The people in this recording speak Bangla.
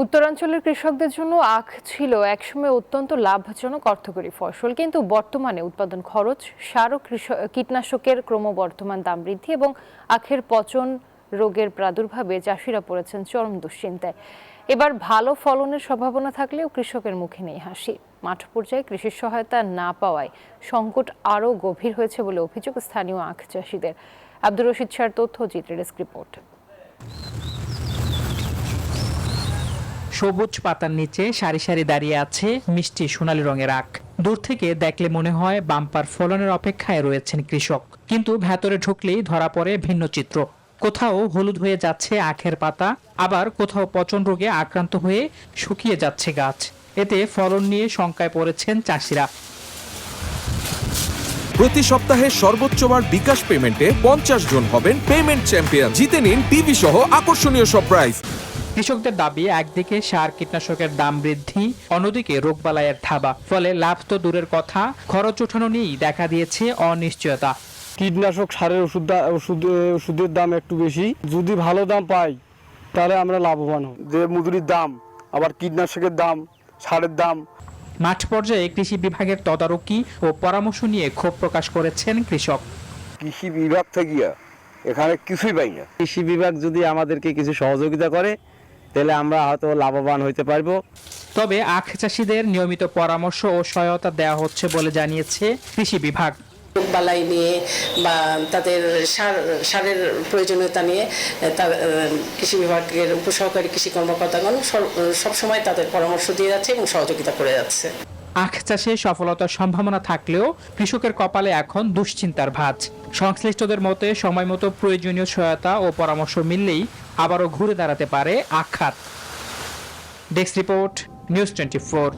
উত্তরাঞ্চলের কৃষকদের জন্য আখ ছিল একসময় অত্যন্ত লাভজনক অর্থকরী ফসল, কিন্তু বর্তমানে উৎপাদন খরচ, সার ও কীটনাশকের ক্রমবর্ধমান দাম বৃদ্ধি এবং আখের পচন রোগের প্রাদুর্ভাবে চাষিরা পড়েছেন চরম দুশ্চিন্তায়। এবার ভালো ফলনের সম্ভাবনা থাকলেও কৃষকের মুখে নেই হাসি। মাঠ পর্যায়ে কৃষি সহায়তা না পাওয়ায় সংকট আরও গভীর হয়েছে বলে অভিযোগ স্থানীয় আখ চাষিদের। আব্দুর রশিদ শাহর তথ্য, চিত্রের ডেস্ক রিপোর্ট। সবুজ পাতার নিচে সারি সারি দাঁড়িয়ে আছে মিষ্টি সোনালী রঙের আখ। দূর থেকে দেখলে মনে হয় বাম্পার ফলনের অপেক্ষায় রয়েছেন কৃষক, কিন্তু ভেতরে ঢুকলেই ধরা পড়ে ভিন্ন চিত্র। কোথাও হলুদ হয়ে যাচ্ছে আখের পাতা, আবার কোথাও পচন রোগে আক্রান্ত হয়ে শুকিয়ে যাচ্ছে গাছ। এতে ফলন নিয়ে শঙ্কায় পড়েছেন চাষিরা। প্রতি সপ্তাহে সর্বোচ্চ বার বিকাশ পেমেন্টে 50 জন হবেন পেমেন্ট চ্যাম্পিয়ন। জিতে নিন টিভি সহ আকর্ষণীয় সব প্রাইজ। কৃষকদের দাবি, একদিকে সার কীটনাশকের দাম বৃদ্ধি, অন্যদিকে রোগবালাইয়ের থাবা। ফলে লাভ তো দূরের কথা, খরচ ওঠানো নিয়েই দেখা দিয়েছে অনিশ্চয়তা। কীটনাশক সারের ওষুধের দাম একটু বেশি। যদি ভালো দাম পাই তাহলে আমরা লাভবান হব। যে মজুরির দাম, আবার কীটনাশকের দাম, সারের দাম। মাঠ পর্যায়ে কৃষি বিভাগের তদারকি ও পরামর্শ নিয়ে ক্ষোভ প্রকাশ করেছেন কৃষক। কৃষি বিভাগ থেকে এখানে কিছুই পাই না। কৃষি বিভাগ যদি আমাদেরকে কিছু সহযোগিতা করে তাহলে আমরা হয়তো লাভবান হতে পারবো। তবে আখ চাষিদের নিয়মিত পরামর্শ ও সহায়তা দেওয়া হচ্ছে বলে জানিয়েছে কৃষি বিভাগ। রোগবালাই নিয়ে বা তাদের সারের প্রয়োজনীয়তা নিয়ে কৃষি বিভাগের উপসহকারী কৃষি কর্মকর্তাগণ সবসময় তাদের পরামর্শ দিয়ে যাচ্ছে এবং সহযোগিতা করে যাচ্ছে। আখ চাষে সফলতার সম্ভাবনা থাকলেও কৃষকের কপালে এখন দুশ্চিন্তার ভাঁজ। সংশ্লিষ্টদের মতে সময় মতো প্রয়োজনীয় সহায়তা ও পরামর্শ মিললেই আবারও ঘুরে দাঁড়াতে পারে আখ খাত। Desk report, news 24।